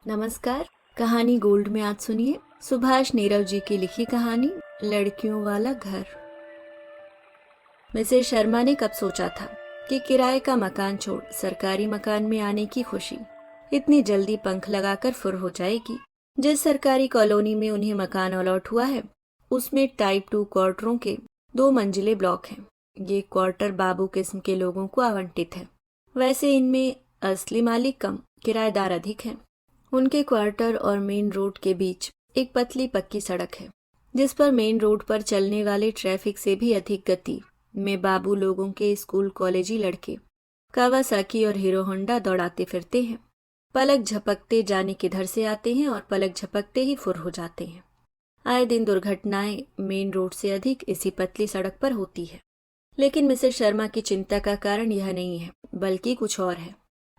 नमस्कार। कहानी गोल्ड में आज सुनिए सुभाष नीरव जी की लिखी कहानी लड़कियों वाला घर। मिसेस शर्मा ने कब सोचा था कि किराए का मकान छोड़ सरकारी मकान में आने की खुशी इतनी जल्दी पंख लगाकर फुर हो जाएगी। जिस सरकारी कॉलोनी में उन्हें मकान अलॉट हुआ है उसमें टाइप 2 क्वार्टरों के 2 मंजिले ब्लॉक हैं। ये क्वार्टर बाबू किस्म के लोगों को आवंटित है। वैसे इनमें असली मालिक कम, किराएदार अधिक हैं। उनके क्वार्टर और मेन रोड के बीच एक पतली पक्की सड़क है जिस पर मेन रोड पर चलने वाले ट्रैफिक से भी अधिक गति में बाबू लोगों के स्कूल कॉलेजी लड़के कावासाकी और हीरो होंडा दौड़ाते फिरते हैं। पलक झपकते जाने किधर से आते हैं और पलक झपकते ही फुर हो जाते हैं। आए दिन दुर्घटनाएं मेन रोड से अधिक इसी पतली सड़क पर होती है। लेकिन मिसेस शर्मा की चिंता का कारण यह नहीं है बल्कि कुछ और है।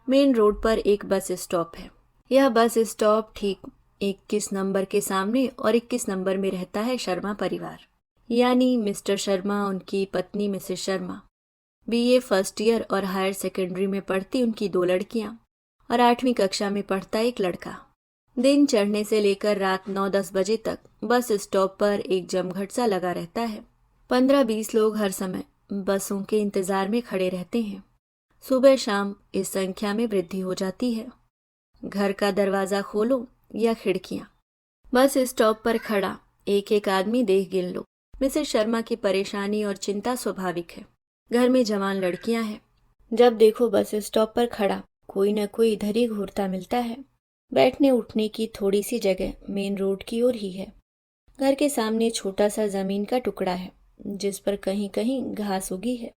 मेन रोड पर एक बस स्टॉप है। यह बस स्टॉप ठीक 21 नंबर के सामने और 21 नंबर में रहता है शर्मा परिवार, यानी मिस्टर शर्मा, उनकी पत्नी Mrs Sharma, BA first year और हायर सेकेंडरी में पढ़ती उनकी 2 लड़कियां और 8वीं कक्षा में पढ़ता एक लड़का। दिन चढ़ने से लेकर रात 9-10 बजे तक बस स्टॉप पर एक जमघट सा लगा रहता है। 15-20 लोग हर समय बसों के इंतजार में खड़े रहते हैं। सुबह शाम इस संख्या में वृद्धि हो जाती है। घर का दरवाजा खोलो या खिड़कियां, बस स्टॉप पर खड़ा एक एक आदमी देख गिन लो। मिसेस शर्मा की परेशानी और चिंता स्वाभाविक है। घर में जवान लड़कियां हैं। जब देखो बस स्टॉप पर खड़ा कोई न कोई इधर ही घूरता मिलता है। बैठने उठने की थोड़ी सी जगह मेन रोड की ओर ही है। घर के सामने छोटा सा जमीन का टुकड़ा है जिस पर कहीं कहीं घास उगी है।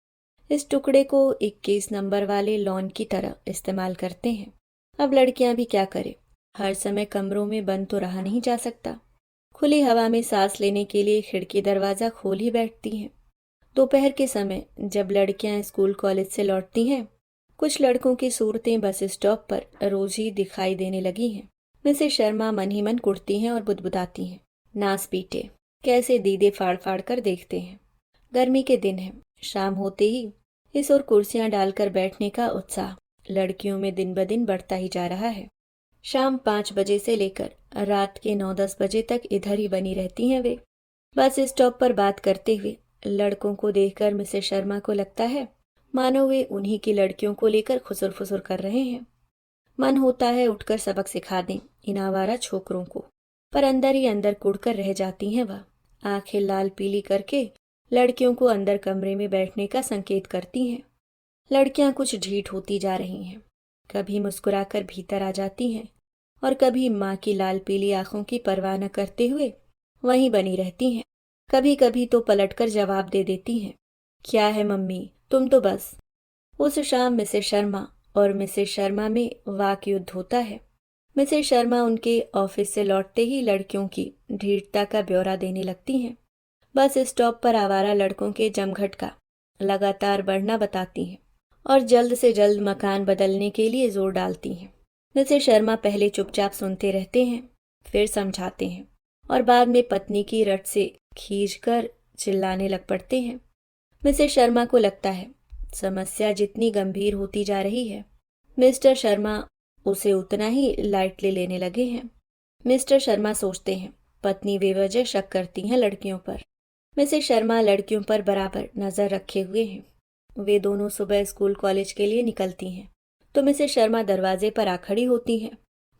इस टुकड़े को 21 नंबर वाले लॉन की तरह इस्तेमाल करते हैं। अब लड़कियां भी क्या करें, हर समय कमरों में बंद तो रहा नहीं जा सकता। खुली हवा में सांस लेने के लिए खिड़की दरवाजा खोल ही बैठती हैं। दोपहर के समय जब लड़कियां स्कूल कॉलेज से लौटती हैं, कुछ लड़कों की सूरतें बस स्टॉप पर रोज ही दिखाई देने लगी हैं। मिसेस शर्मा मन ही मन कुड़ती हैं और बुदबुदाती हैं, नास पीटे कैसे दीदे फाड़ फाड़ कर देखते हैं। गर्मी के दिन है। शाम होते ही इस ओर कुर्सियां डालकर बैठने का उत्साह लड़कियों में दिन ब दिन बढ़ता ही जा रहा है। शाम 5 बजे से लेकर रात के 9-10 बजे तक इधर ही बनी रहती हैं वे, बस स्टॉप पर बात करते हुए। लड़कों को देखकर मिसेस शर्मा को लगता है मानो वे उन्हीं की लड़कियों को लेकर खुसुर फुसुर कर रहे हैं। मन होता है उठकर सबक सिखा दें इन आवारा छोकरों को, पर अंदर ही अंदर कुड़कर रह जाती हैं वह। आंखें लाल पीली करके लड़कियों को अंदर कमरे में बैठने का संकेत करती हैं। लड़कियां कुछ ढीठ होती जा रही हैं। कभी मुस्कुराकर भीतर आ जाती हैं और कभी माँ की लाल पीली आंखों की परवाह न करते हुए वहीं बनी रहती हैं। कभी कभी तो पलटकर जवाब दे देती हैं, क्या है मम्मी, तुम तो बस। उस शाम मिसेस शर्मा और मिसेस शर्मा में वाक युद्ध होता है। मिसेस शर्मा उनके ऑफिस से लौटते ही लड़कियों की ढीठता का ब्यौरा देने लगती हैं। बस स्टॉप पर आवारा लड़कों के जमघट का लगातार बढ़ना बताती हैं और जल्द से जल्द मकान बदलने के लिए जोर डालती हैं। मिसेस शर्मा पहले चुपचाप सुनते रहते हैं, फिर समझाते हैं और बाद में पत्नी की रट से खींचकर चिल्लाने लग पड़ते हैं। मिसेस शर्मा को लगता है समस्या जितनी गंभीर होती जा रही है, मिस्टर शर्मा उसे उतना ही लाइटली लेने लगे हैं। मिस्टर शर्मा सोचते हैं पत्नी बेवजह शक करती हैं लड़कियों पर। मिसेस शर्मा लड़कियों पर बराबर नजर रखे हुए हैं। वे दोनों सुबह स्कूल कॉलेज के लिए निकलती हैं तो मिसेस शर्मा दरवाजे पर आ खड़ी होती हैं।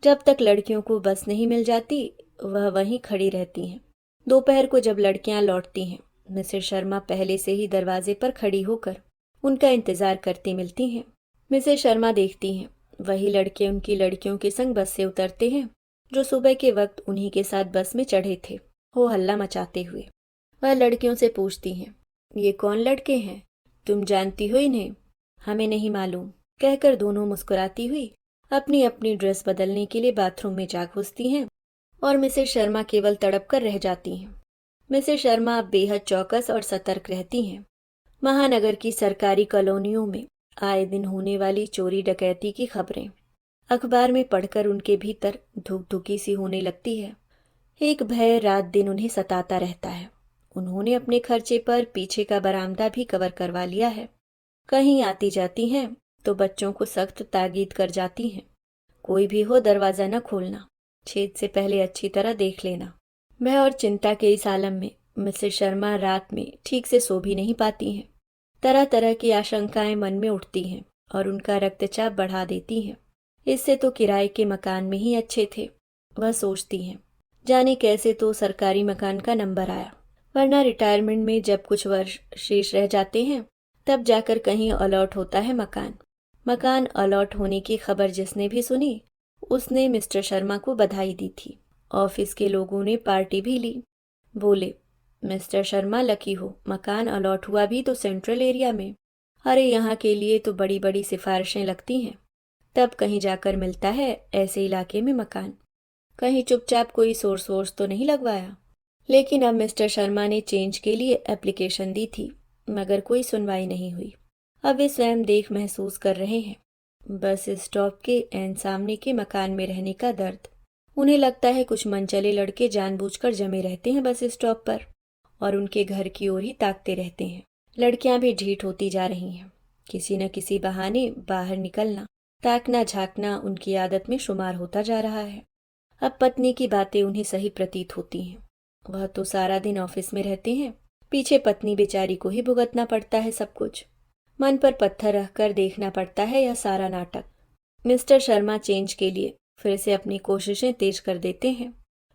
जब तक लड़कियों को बस नहीं मिल जाती वह वहीं खड़ी रहती हैं। दोपहर को जब लड़कियां लौटती हैं, मिसेस शर्मा पहले से ही दरवाजे पर खड़ी होकर उनका इंतजार करती मिलती हैं। मिसेस शर्मा देखती हैं वही लड़के उनकी लड़कियों के संग बस से उतरते हैं जो सुबह के वक्त उन्हीं के साथ बस में चढ़े थे, हो हल्ला मचाते हुए। वह लड़कियों से पूछती हैं, ये कौन लड़के हैं, तुम जानती हो इन्हें? हमें नहीं मालूम, कहकर दोनों मुस्कुराती हुई अपनी अपनी ड्रेस बदलने के लिए बाथरूम में जा घुसती हैं और मिसेस शर्मा केवल तड़प कर रह जाती हैं। मिसेस शर्मा बेहद चौकस और सतर्क रहती हैं। महानगर की सरकारी कॉलोनियों में आए दिन होने वाली चोरी डकैती की खबरें अखबार में पढ़कर उनके भीतर धुकधुकी सी होने लगती है। एक भय रात दिन उन्हें सताता रहता है। उन्होंने अपने खर्चे पर पीछे का बरामदा भी कवर करवा लिया है। कहीं आती जाती हैं तो बच्चों को सख्त ताकीद कर जाती हैं, कोई भी हो दरवाज़ा न खोलना, छेद से पहले अच्छी तरह देख लेना। भय और चिंता के इस आलम में मिसेस शर्मा रात में ठीक से सो भी नहीं पाती हैं। तरह तरह की आशंकाएं मन में उठती हैं और उनका रक्तचाप बढ़ा देती हैं। इससे तो किराए के मकान में ही अच्छे थे, वह सोचती हैं। जाने कैसे तो सरकारी मकान का नंबर आया, वरना रिटायरमेंट में जब कुछ वर्ष शेष रह जाते हैं तब जाकर कहीं अलॉट होता है मकान। मकान अलॉट होने की खबर जिसने भी सुनी उसने मिस्टर शर्मा को बधाई दी थी। ऑफिस के लोगों ने पार्टी भी ली। बोले, मिस्टर शर्मा लकी हो, मकान अलॉट हुआ भी तो सेंट्रल एरिया में। अरे यहाँ के लिए तो बड़ी बड़ी सिफारिशें लगती हैं, तब कहीं जाकर मिलता है ऐसे इलाके में मकान। कहीं चुपचाप कोई सोर्स वोर्स तो नहीं लगवाया। लेकिन अब मिस्टर शर्मा ने चेंज के लिए एप्लीकेशन दी थी, मगर कोई सुनवाई नहीं हुई। अब वे स्वयं देख महसूस कर रहे हैं बस स्टॉप के एन सामने के मकान में रहने का दर्द। उन्हें लगता है कुछ मनचले लड़के जानबूझकर जमे रहते हैं बस स्टॉप पर और उनके घर की ओर ही ताकते रहते हैं। लड़कियां भी ढीठ होती जा रही हैं। किसी न किसी बहाने बाहर निकलना, ताकना झांकना उनकी आदत में शुमार होता जा रहा है। अब पत्नी की बातें उन्हें सही प्रतीत होती हैं। वह तो सारा दिन ऑफिस में रहते हैं, पीछे पत्नी बेचारी को ही भुगतना पड़ता है सब कुछ। मन पर पत्थर रखकर देखना पड़ता है यह सारा नाटक। मिस्टर शर्मा चेंज के लिए फिर से अपनी कोशिशें तेज कर देते हैं।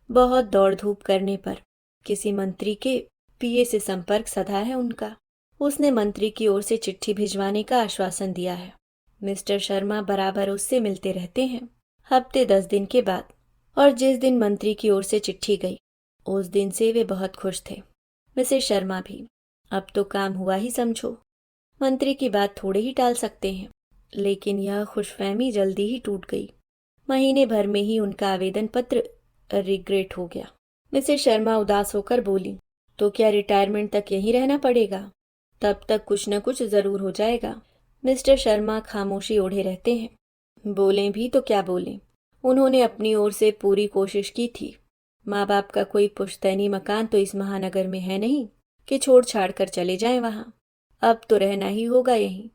बहुत दौड़ धूप करने पर किसी मंत्री के पीए से संपर्क सधा है उनका। उसने मंत्री की ओर से चिट्ठी भिजवाने का आश्वासन दिया है। मिस्टर शर्मा बराबर उससे मिलते रहते हैं, हफ्ते 10 दिन के बाद। और जिस दिन मंत्री की ओर से चिट्ठी गई उस दिन से वे बहुत खुश थे। मिसेस शर्मा भी। अब तो काम हुआ ही समझो। मंत्री की बात थोड़े ही टाल सकते हैं, लेकिन यह खुशफहमी जल्दी ही टूट गई। महीने भर में ही उनका आवेदन पत्र रिग्रेट हो गया। मिसेस शर्मा उदास होकर बोली, तो क्या रिटायरमेंट तक यहीं रहना पड़ेगा? तब तक कुछ न कुछ जरूर हो जाएगा। मिस्टर शर्मा खामोशी ओढ़े रहते हैं। बोलें भी तो क्या बोलें, उन्होंने अपनी ओर से पूरी कोशिश की थी। माँ बाप का कोई पुश्तैनी मकान तो इस महानगर में है नहीं कि छोड़ छाड़ कर चले जाएं वहाँ। अब तो रहना ही होगा यहीं।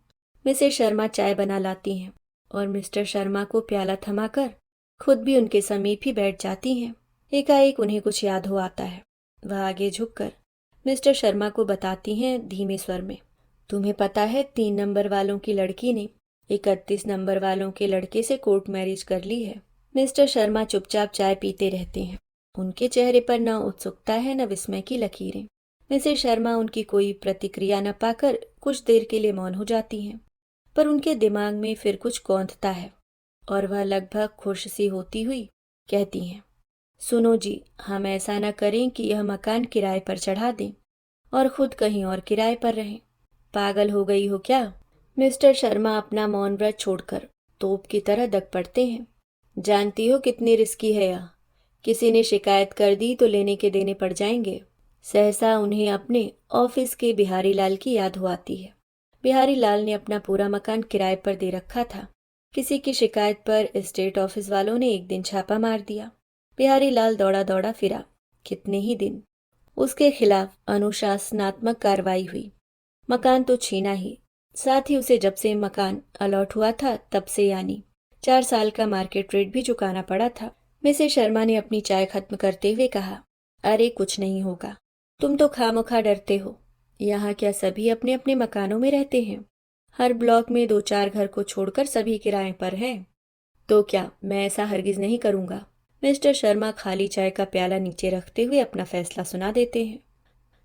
मिसेस शर्मा चाय बना लाती हैं और मिस्टर शर्मा को प्याला थमाकर खुद भी उनके समीप ही बैठ जाती हैं। एकाएक उन्हें कुछ याद हो आता है। वह आगे झुककर मिस्टर शर्मा को बताती हैं धीमे स्वर में, तुम्हें पता है 3 नंबर वालों की लड़की ने 31 नंबर वालों के लड़के से कोर्ट मैरिज कर ली है। मिस्टर शर्मा चुपचाप चाय पीते रहते हैं। उनके चेहरे पर न उत्सुकता है न विस्मय की लकीरें। मिसेस शर्मा उनकी कोई प्रतिक्रिया न पाकर कुछ देर के लिए मौन हो जाती हैं, पर उनके दिमाग में फिर कुछ कौंधता है और वह लगभग खुश सी होती हुई कहती हैं, सुनो जी, हम ऐसा न करें कि यह मकान किराए पर चढ़ा दें और खुद कहीं और किराए पर रहें। पागल हो गई हो क्या? मिस्टर शर्मा अपना मौन व्रत छोड़कर तोप की तरह दग पड़ते हैं। जानती हो कितनी रिस्की है यह। किसी ने शिकायत कर दी तो लेने के देने पड़ जाएंगे। सहसा उन्हें अपने ऑफिस के बिहारी लाल की याद हो आती है। बिहारी लाल ने अपना पूरा मकान किराए पर दे रखा था। किसी की शिकायत पर स्टेट ऑफिस वालों ने एक दिन छापा मार दिया। बिहारी लाल दौड़ा दौड़ा फिरा। कितने ही दिन उसके खिलाफ अनुशासनात्मक कार्रवाई हुई। मकान तो छीना ही, साथ ही उसे जब से मकान अलॉट हुआ था तब से यानी 4 साल का मार्केट रेट भी चुकाना पड़ा था। मिसेस शर्मा ने अपनी चाय खत्म करते हुए कहा, अरे कुछ नहीं होगा, तुम तो खामखा डरते हो। यहाँ क्या सभी अपने अपने मकानों में रहते हैं? हर ब्लॉक में 2-4 घर को छोड़कर सभी किराए पर हैं। तो क्या मैं ऐसा हरगिज नहीं करूँगा। मिस्टर शर्मा खाली चाय का प्याला नीचे रखते हुए अपना फैसला सुना देते हैं।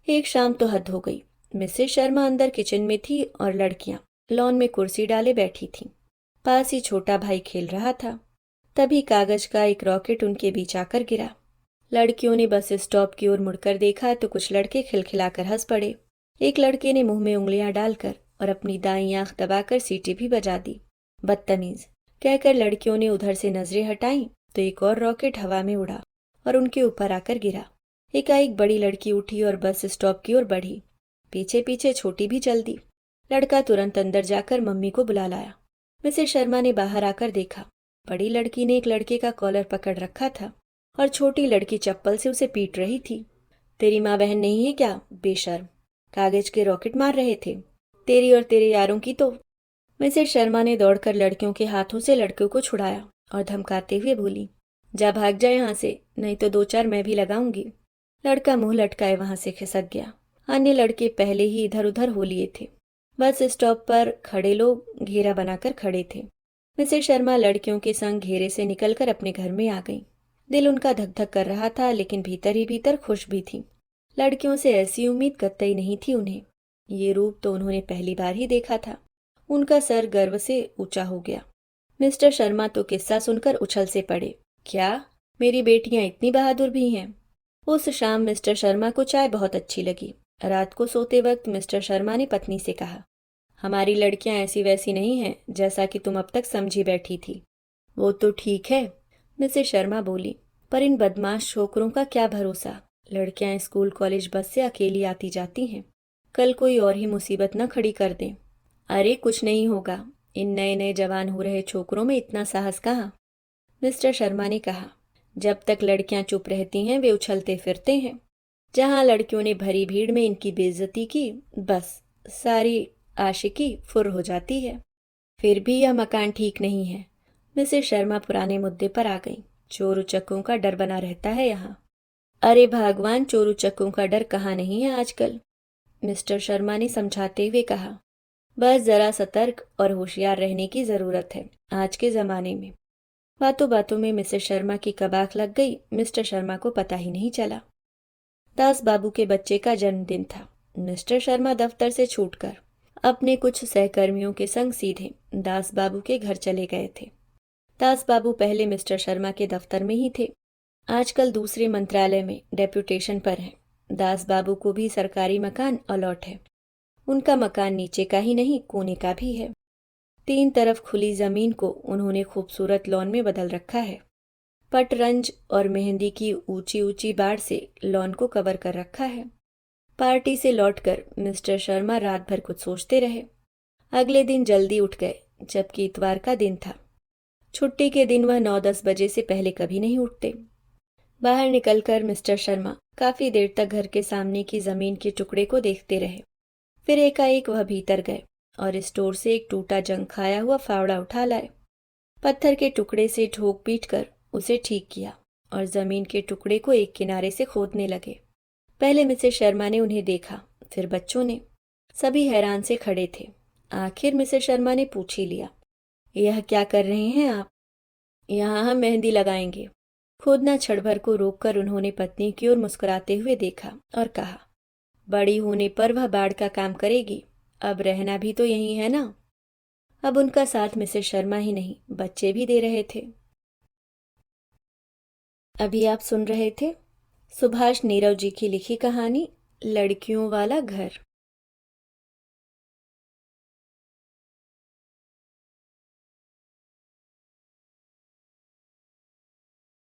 एक शाम तो हद हो गई। मिसेस शर्मा अंदर किचन में थी और लड़कियां लॉन में कुर्सी डाले बैठी थीं। पास ही छोटा भाई खेल रहा था। तभी कागज का एक रॉकेट उनके बीच आकर गिरा। लड़कियों ने बस स्टॉप की ओर मुड़कर देखा तो कुछ लड़के खिलखिलाकर हंस पड़े। एक लड़के ने मुंह में उंगलियां डालकर और अपनी दाईं आंख दबाकर सीटी भी बजा दी। बदतमीज कहकर लड़कियों ने उधर से नजरें हटाईं तो एक और रॉकेट हवा में उड़ा और उनके ऊपर आकर गिरा। एकाएक बड़ी लड़की उठी और बस स्टॉप की ओर बढ़ी। पीछे पीछे छोटी भी चल दी। लड़का तुरंत अंदर जाकर मम्मी को बुला लाया। मिसेस शर्मा ने बाहर आकर देखा, बड़ी लड़की ने एक लड़के का कॉलर पकड़ रखा था और छोटी लड़की चप्पल से उसे पीट रही थी। तेरी माँ बहन नहीं है क्या बेशर्म? कागज के रॉकेट मार रहे थे तेरी और तेरे यारों की तो। मिसेस शर्मा ने दौड़कर लड़कियों के हाथों से लड़कियों को छुड़ाया और धमकाते हुए बोली, जा भाग जा यहाँ से, नहीं तो 2-4 मैं भी लगाऊंगी। लड़का मुंह लटकाए वहां से खिसक गया। अन्य लड़के पहले ही इधर उधर हो लिए थे। बस स्टॉप पर खड़े लोग घेरा बनाकर खड़े थे। मिसेस शर्मा लड़कियों के संग घेरे से निकलकर अपने घर में आ गईं। दिल उनका धक धक कर रहा था, लेकिन भीतर ही भीतर खुश भी थी। लड़कियों से ऐसी उम्मीद कतई नहीं थी उन्हें। ये रूप तो उन्होंने पहली बार ही देखा था। उनका सर गर्व से ऊंचा हो गया। मिस्टर शर्मा तो किस्सा सुनकर उछल से पड़े। क्या मेरी बेटियां इतनी बहादुर भी हैं? उस शाम मिस्टर शर्मा को चाय बहुत अच्छी लगी। रात को सोते वक्त मिस्टर शर्मा ने पत्नी से कहा, हमारी लड़कियां ऐसी वैसी नहीं हैं जैसा कि तुम अब तक समझी बैठी थी। वो तो ठीक है, मिसेस शर्मा बोली, पर इन बदमाश छोकरों का क्या भरोसा। लड़कियां स्कूल कॉलेज बस से अकेली आती जाती हैं, कल कोई और ही मुसीबत न खड़ी कर दें। अरे कुछ नहीं होगा, इन नए नए जवान हो रहे छोकरों में इतना साहस कहाँ। मिस्टर शर्मा ने कहा, जब तक लड़कियां चुप रहती हैं वे उछलते फिरते हैं। जहां लड़कियों ने भरी भीड़ में इनकी बेइज्जती की, बस सारी आशिकी फुर हो जाती है। फिर भी यह मकान ठीक नहीं है। मिसेस शर्मा पुराने मुद्दे पर आ गई। चोर उचक्कों का डर बना रहता है यहाँ। अरे भगवान, चोर उचक्कों का डर कहाँ नहीं है आजकल, मिस्टर शर्मा ने समझाते हुए कहा। बस जरा सतर्क और होशियार रहने की जरूरत है आज के जमाने में। बातों बातों में मिसेस शर्मा की कब आंख लग गई, मिस्टर शर्मा को पता ही नहीं चला। दास बाबू के बच्चे का जन्मदिन था। मिस्टर शर्मा दफ्तर से छूटकर अपने कुछ सहकर्मियों के संग सीधे दास बाबू के घर चले गए थे। दास बाबू पहले मिस्टर शर्मा के दफ्तर में ही थे, आजकल दूसरे मंत्रालय में डेप्यूटेशन पर हैं। दास बाबू को भी सरकारी मकान अलॉट है। उनका मकान नीचे का ही नहीं, कोने का भी है। 3 तरफ खुली जमीन को उन्होंने खूबसूरत लॉन में बदल रखा है। पटरंज और मेहंदी की ऊंची ऊंची बाड़ से लॉन को कवर कर रखा है। पार्टी से लौटकर मिस्टर शर्मा रात भर कुछ सोचते रहे। अगले दिन जल्दी उठ गए, जबकि इतवार का दिन था। छुट्टी के दिन वह 9-10 बजे से पहले कभी नहीं उठते। बाहर निकलकर मिस्टर शर्मा काफी देर तक घर के सामने की जमीन के टुकड़े को देखते रहे। फिर एकाएक वह भीतर गए और स्टोर से एक टूटा जंग खाया हुआ फावड़ा उठा लाए। पत्थर के टुकड़े से ठोक पीट कर उसे ठीक किया और जमीन के टुकड़े को एक किनारे से खोदने लगे। पहले मिसेस शर्मा ने उन्हें देखा, फिर बच्चों ने। सभी हैरान से खड़े थे। आखिर मिसेस शर्मा ने पूछ ही लिया, यह क्या कर रहे हैं आप? यहाँ हम मेहंदी लगाएंगे। खोदना क्षण को रोककर उन्होंने पत्नी की ओर मुस्कुराते हुए देखा और कहा, बड़ी होने पर वह बाड़ का काम करेगी, अब रहना भी तो यही है ना। अब उनका साथ मिसेस शर्मा ही नहीं, बच्चे भी दे रहे थे। अभी आप सुन रहे थे सुभाष नीरव जी की लिखी कहानी लड़कियों वाला घर।